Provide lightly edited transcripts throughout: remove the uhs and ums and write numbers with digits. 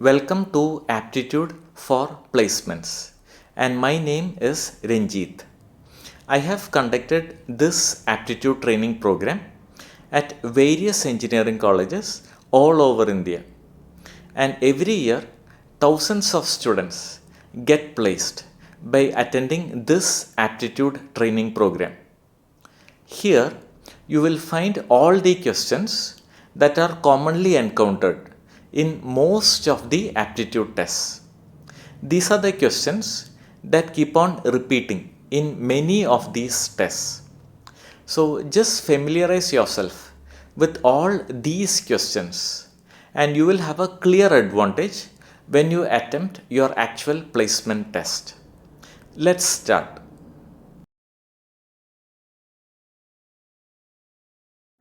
Welcome to Aptitude for Placements, and my name is Ranjit. I have conducted this aptitude training program at various engineering colleges all over India, and every year thousands of students get placed by attending this aptitude training program. Here you will find all the questions that are commonly encountered in most of the aptitude tests. These are the questions that keep on repeating in many of these tests. So just familiarize yourself with all these questions and you will have a clear advantage when you attempt your actual placement test. Let's start.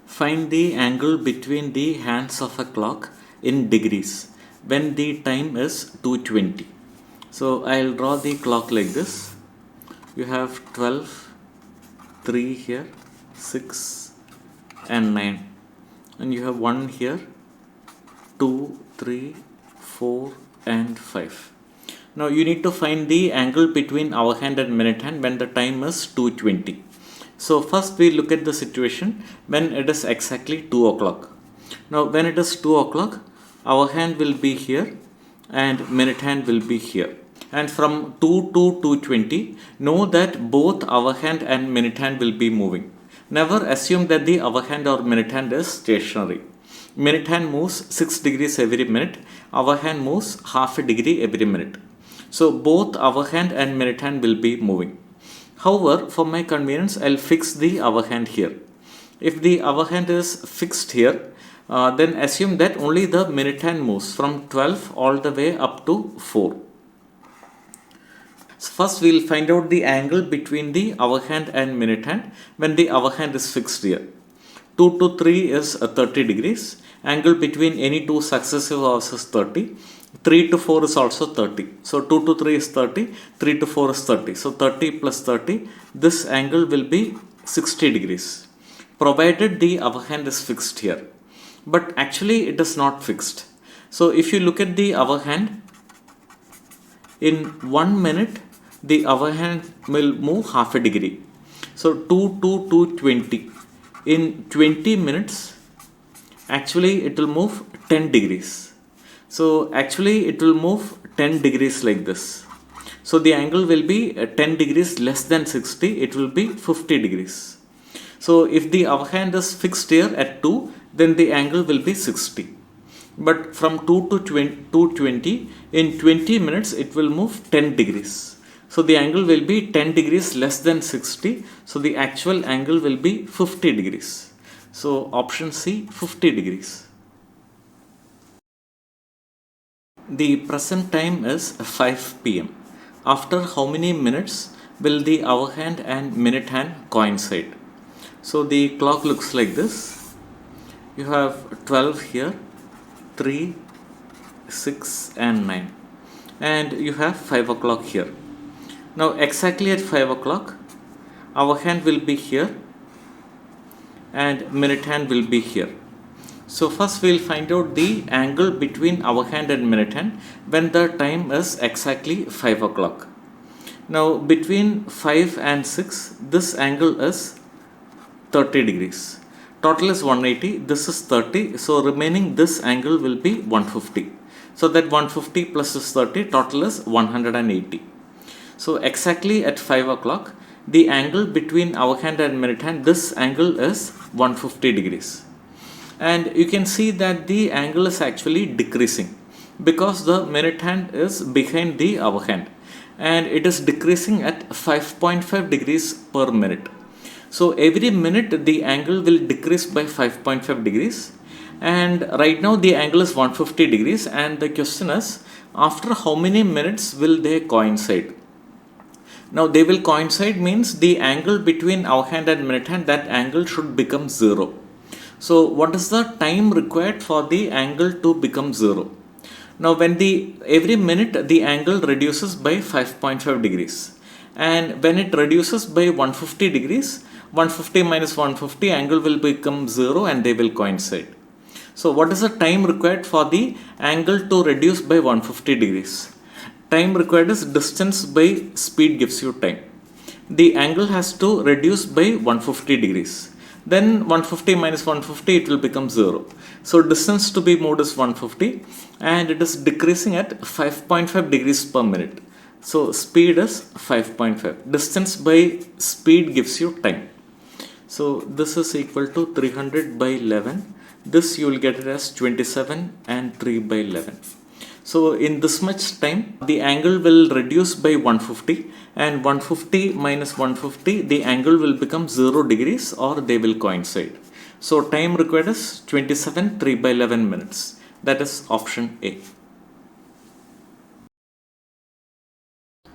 Find the angle between the hands of a clock in degrees when the time is 2:20. So I'll draw the clock like this. You have 12, 3 here, 6 and 9. And you have 1 here, 2, 3, 4 and 5. Now you need to find the angle between hour hand and minute hand when the time is 2:20. So first we look at the situation when it is exactly 2 o'clock. Now when it is 2 o'clock, our hand will be here and minute hand will be here. And from 2 to 2:20, know that both hour hand and minute hand will be moving. Never assume that the hour hand or minute hand is stationary. Minute hand moves 6 degrees every minute, hour hand moves half a degree every minute. So both hour hand and minute hand will be moving. However, for my convenience, I'll fix the hour hand here. If the hour hand is fixed here, then assume that only the minute hand moves from 12 all the way up to 4. So first we'll find out the angle between the hour hand and minute hand when the hour hand is fixed here. 2 to 3 is 30 degrees. Angle between any two successive hours is 30. 3 to 4 is also 30. So 2 to 3 is 30, 3 to 4 is 30. So 30 plus 30, this angle will be 60 degrees, provided the hour hand is fixed here. But actually it is not fixed. So if you look at the hour hand, in 1 minute, the hour hand will move half a degree. So 2 to 2:20. In 20 minutes, actually it will move 10 degrees. So actually it will move 10 degrees like this. So the angle will be 10 degrees less than 60, it will be 50 degrees. So if the hour hand is fixed here at 2, then the angle will be 60. But from 2 to 20, in 20 minutes it will move 10 degrees. So the angle will be 10 degrees less than 60. So the actual angle will be 50 degrees. So option C, 50 degrees. The present time is 5 p.m. After how many minutes will the hour hand and minute hand coincide? So the clock looks like this. You have 12 here, 3, 6 and 9. And you have 5 o'clock here. Now exactly at 5 o'clock, hour hand will be here and minute hand will be here. So first we will find out the angle between hour hand and minute hand when the time is exactly 5 o'clock. Now between 5 and 6, this angle is 30 degrees. Total is 180, this is 30, so remaining this angle will be 150. So that 150 plus this 30, total is 180. So exactly at 5 o'clock, the angle between hour hand and minute hand, this angle is 150 degrees. And you can see that the angle is actually decreasing because the minute hand is behind the hour hand and it is decreasing at 5.5 degrees per minute. So every minute the angle will decrease by 5.5 degrees, and right now the angle is 150 degrees, and the question is after how many minutes will they coincide? Now they will coincide means the angle between hour hand and minute hand, that angle should become 0. So what is the time required for the angle to become 0? Now when every minute the angle reduces by 5.5 degrees, and when it reduces by 150 degrees, 150 minus 150, angle will become 0 and they will coincide. So what is the time required for the angle to reduce by 150 degrees? Time required is distance by speed gives you time. The angle has to reduce by 150 degrees. Then 150 minus 150, it will become 0. So distance to be moved is 150 and it is decreasing at 5.5 degrees per minute. So speed is 5.5. Distance by speed gives you time. So this is equal to 300 by 11. This you will get it as 27 and 3 by 11. So in this much time, the angle will reduce by 150 and 150 minus 150, the angle will become 0 degrees or they will coincide. So time required is 27 3 by 11 minutes. That is option A.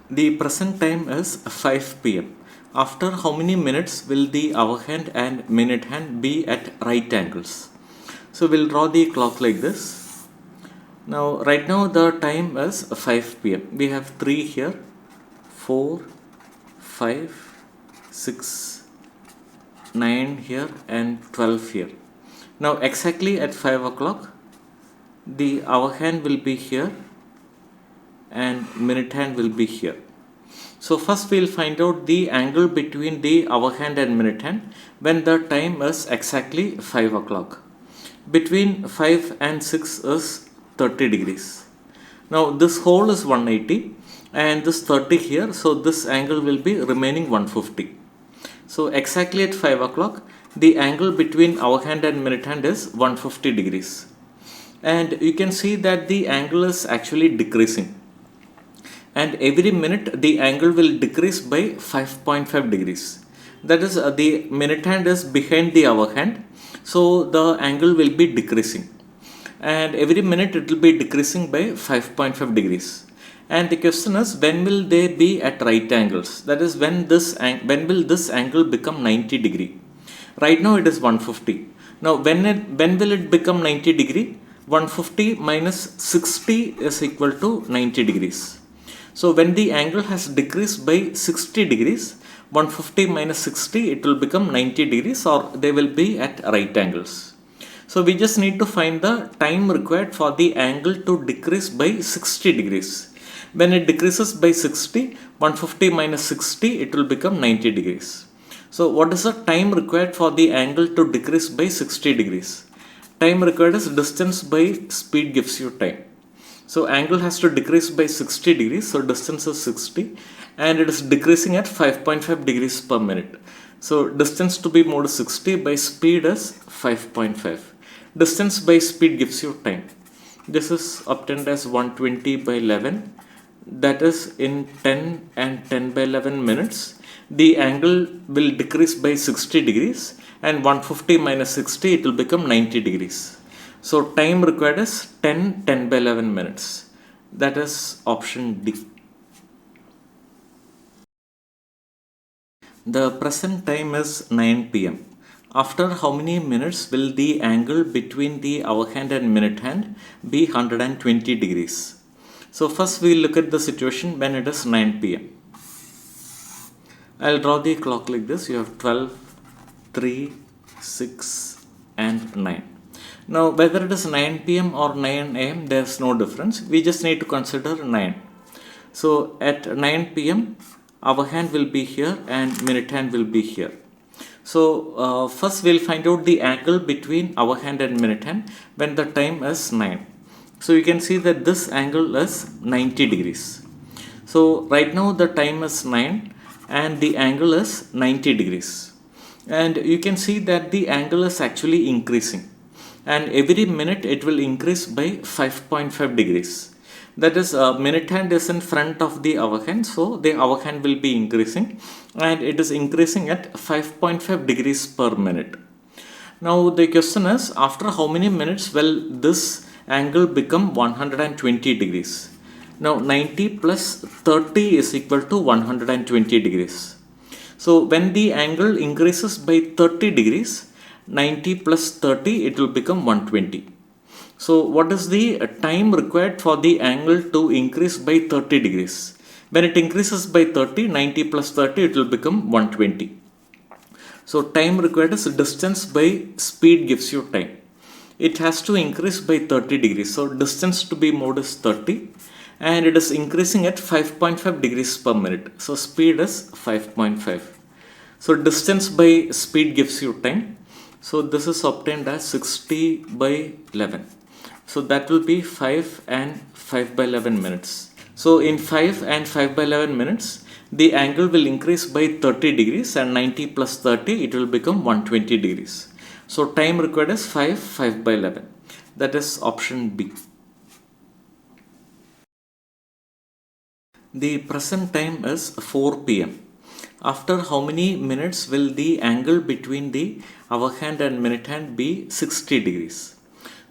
The present time is 5 p.m. After how many minutes will the hour hand and minute hand be at right angles? So we'll draw the clock like this. Now right now the time is 5 p.m. We have 3 here, 4, 5, 6, 9 here and 12 here. Now exactly at 5 o'clock the hour hand will be here and minute hand will be here. So first we'll find out the angle between the hour hand and minute hand when the time is exactly 5 o'clock. Between 5 and 6 is 30 degrees. Now this whole is 180 and this 30 here, so this angle will be remaining 150. So exactly at 5 o'clock the angle between hour hand and minute hand is 150 degrees. And you can see that the angle is actually decreasing. And every minute the angle will decrease by 5.5 degrees. That is the minute hand is behind the hour hand, so the angle will be decreasing. And every minute it will be decreasing by 5.5 degrees. And the question is, when will they be at right angles? That is, when will this angle become 90 degree? Right now it is 150. Now when will it become 90 degree? 150 minus 60 is equal to 90 degrees. So when the angle has decreased by 60 degrees, 150 minus 60, it will become 90 degrees or they will be at right angles. So we just need to find the time required for the angle to decrease by 60 degrees. When it decreases by 60, 150 minus 60, it will become 90 degrees. So what is the time required for the angle to decrease by 60 degrees? Time required is distance by speed gives you time. So angle has to decrease by 60 degrees, so distance is 60 and it is decreasing at 5.5 degrees per minute. So distance to be moved 60 by speed is 5.5. Distance by speed gives you time. This is obtained as 120 by 11. That is in 10 and 10 by 11 minutes. The angle will decrease by 60 degrees and 150 minus 60, it will become 90 degrees. So time required is 10 by 11 minutes. That is option D. The present time is 9 p.m. After how many minutes will the angle between the hour hand and minute hand be 120 degrees? So first we will look at the situation when it is 9 p.m. I'll draw the clock like this. You have 12, 3, 6 and 9. Now whether it is 9 p.m. or 9 a.m. there is no difference. We just need to consider 9. So at 9 p.m. hour hand will be here and minute hand will be here. So first we'll find out the angle between hour hand and minute hand when the time is 9. So you can see that this angle is 90 degrees. So right now the time is 9 and the angle is 90 degrees. And you can see that the angle is actually increasing. And every minute it will increase by 5.5 degrees. That is, minute hand is in front of the hour hand, so the hour hand will be increasing and it is increasing at 5.5 degrees per minute. Now the question is, after how many minutes will this angle become 120 degrees? Now 90 plus 30 is equal to 120 degrees. So when the angle increases by 30 degrees, 90 plus 30, it will become 120. So what is the time required for the angle to increase by 30 degrees? When it increases by 30, 90 plus 30, it will become 120. So time required is distance by speed gives you time. it has to increase by 30 degrees. So distance to be moved is 30 and it is increasing at 5.5 degrees per minute. So speed is 5.5. So distance by speed gives you time. So this is obtained as 60 by 11. So that will be 5 and 5 by 11 minutes. So in 5 and 5 by 11 minutes, the angle will increase by 30 degrees and 90 plus 30, it will become 120 degrees. So time required is 5 by 11. That is option B. The present time is 4 p.m. After how many minutes will the angle between the hour hand and minute hand be 60 degrees?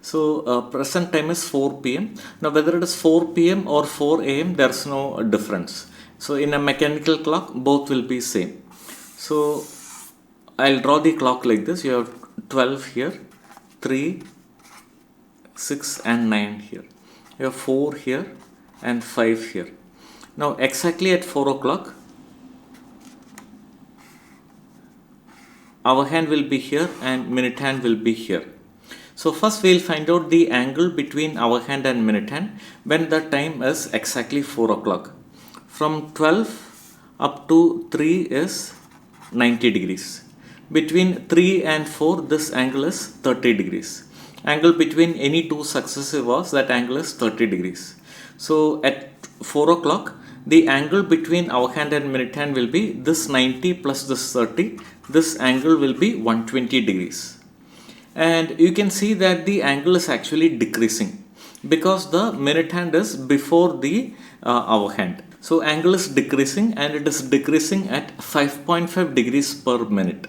So present time is 4 p.m. Now whether it is 4 p.m. or 4 a.m. there is no difference. So in a mechanical clock both will be same. So I'll draw the clock like this. You have 12 here, 3, 6 and 9 here. You have 4 here and 5 here. Now exactly at 4 o'clock hour hand will be here and minute hand will be here. So first we will find out the angle between hour hand and minute hand when the time is exactly 4 o'clock. From 12 up to 3 is 90 degrees. Between 3 and 4 this angle is 30 degrees. Angle between any two successive hours, that angle is 30 degrees. So at 4 o'clock the angle between hour hand and minute hand will be this 90 plus this 30. This angle will be 120 degrees. And you can see that the angle is actually decreasing because the minute hand is before the hour hand. So angle is decreasing and it is decreasing at 5.5 degrees per minute.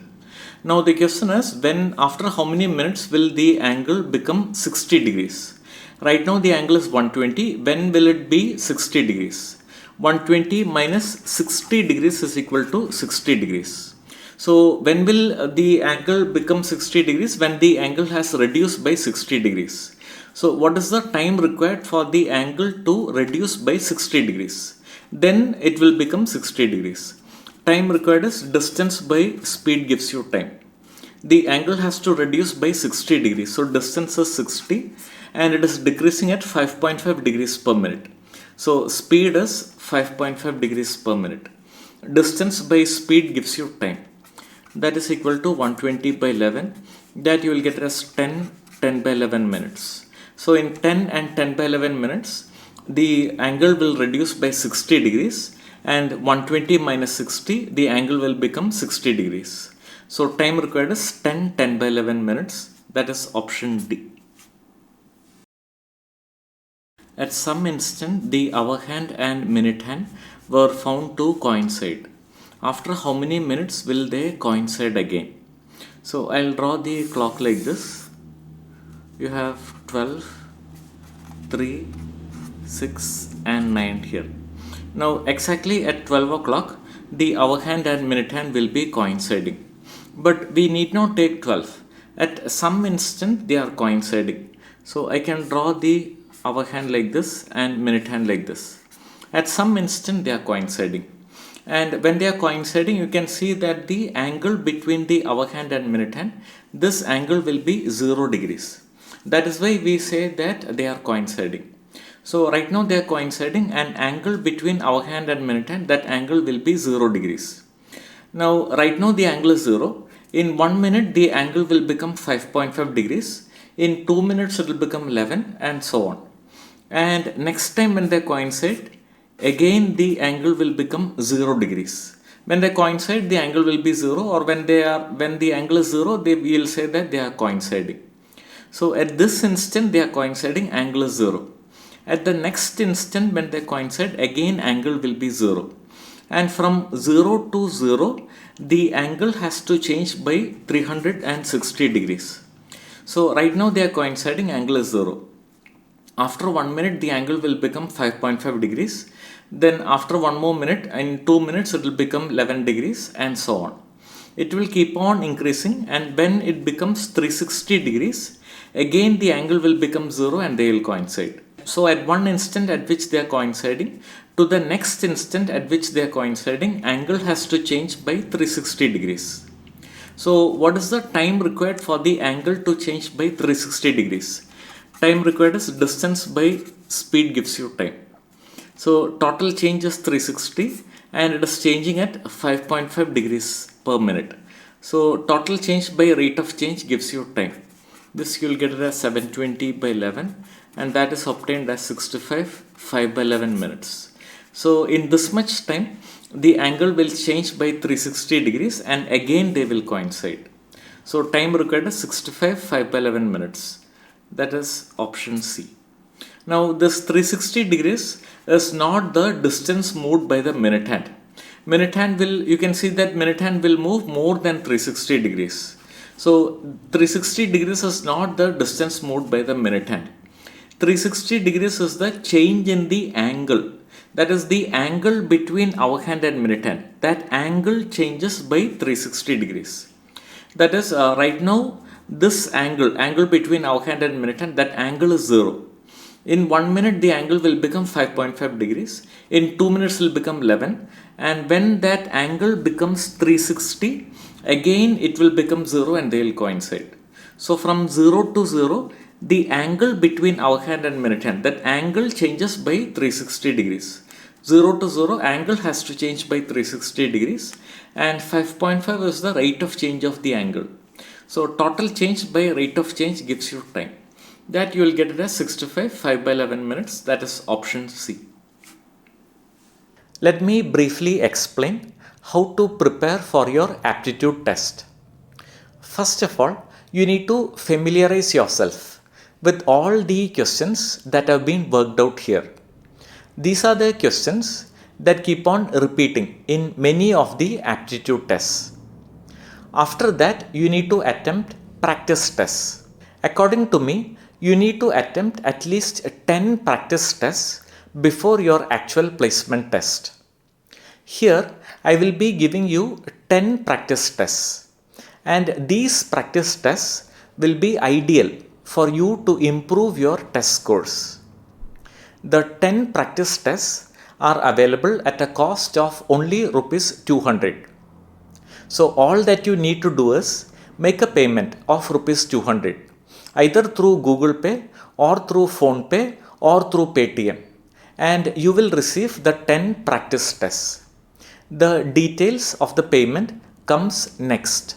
Now the question is, when after how many minutes will the angle become 60 degrees? Right now the angle is 120. When will it be 60 degrees? 120 minus 60 degrees is equal to 60 degrees. So when will the angle become 60 degrees? When the angle has reduced by 60 degrees. So what is the time required for the angle to reduce by 60 degrees? Then it will become 60 degrees. Time required is distance by speed gives you time. The angle has to reduce by 60 degrees. So distance is 60 and it is decreasing at 5.5 degrees per minute. So speed is 5.5 degrees per minute. Distance by speed gives you time. That is equal to 120 by 11. That you will get as 10 by 11 minutes. So in 10 and 10 by 11 minutes, the angle will reduce by 60 degrees and 120 minus 60, the angle will become 60 degrees. So time required is 10 by 11 minutes. That is option D. At some instant, the hour hand and minute hand were found to coincide. After how many minutes will they coincide again? So I'll draw the clock like this. You have 12, 3, 6 and 9 here. Now exactly at 12 o'clock, the hour hand and minute hand will be coinciding. But we need not take 12. At some instant they are coinciding. So I can draw the hour hand like this and minute hand like this. At some instant they are coinciding. And when they are coinciding, you can see that the angle between the hour hand and minute hand, this angle will be 0 degrees. That is why we say that they are coinciding. So right now they are coinciding, and angle between hour hand and minute hand, that angle will be 0 degrees. Now right now the angle is 0. In 1 minute the angle will become 5.5 degrees. In 2 minutes it will become 11 and so on. And next time when they coincide, again the angle will become 0 degrees. When they coincide, the angle will be 0, or when the angle is 0, we will say that they are coinciding. So at this instant they are coinciding, angle is 0. At the next instant when they coincide, again angle will be 0. And from 0 to 0, the angle has to change by 360 degrees. So right now they are coinciding, angle is 0. After 1 minute the angle will become 5.5 degrees. Then after 1 more minute, in 2 minutes it will become 11 degrees and so on. It will keep on increasing, and when it becomes 360 degrees, again the angle will become 0 and they will coincide. So at one instant at which they are coinciding to the next instant at which they are coinciding, angle has to change by 360 degrees. So what is the time required for the angle to change by 360 degrees? Time required is distance by speed gives you time. So total change is 360 and it is changing at 5.5 degrees per minute. So total change by rate of change gives you time. This you will get it as 720 by 11 and that is obtained as 65 5 by 11 minutes. So in this much time the angle will change by 360 degrees and again they will coincide. So time required is 65 5 by 11 minutes. That is option C. Now this 360 degrees is not the distance moved by the minute hand. Minute hand will, you can see that minute hand will move more than 360 degrees. So 360 degrees is not the distance moved by the minute hand. 360 degrees is the change in the angle. That is the angle between hour hand and minute hand. That angle changes by 360 degrees. That is right now this angle between hour hand and minute hand, that angle is 0. In 1 minute the angle will become 5.5 degrees. In 2 minutes will become 11. And when that angle becomes 360, again it will become 0 and they will coincide. So from 0 to 0, the angle between hour hand and minute hand, that angle changes by 360 degrees. 0 to 0 angle has to change by 360 degrees and 5.5 is the rate of change of the angle. So total change by rate of change gives you time. That you will get it as 65 5 by 11 minutes. That is option C. Let me briefly explain how to prepare for your aptitude test. First of all, you need to familiarize yourself with all the questions that have been worked out here. These are the questions that keep on repeating in many of the aptitude tests. After that, you need to attempt practice tests. According to me, you need to attempt at least 10 practice tests before your actual placement test. Here, I will be giving you 10 practice tests, and these practice tests will be ideal for you to improve your test scores. The 10 practice tests are available at a cost of only Rs 200. So all that you need to do is make a payment of Rs 200 either through Google Pay or through Phone Pay or through Paytm, and you will receive the 10 practice tests. The details of the payment comes next.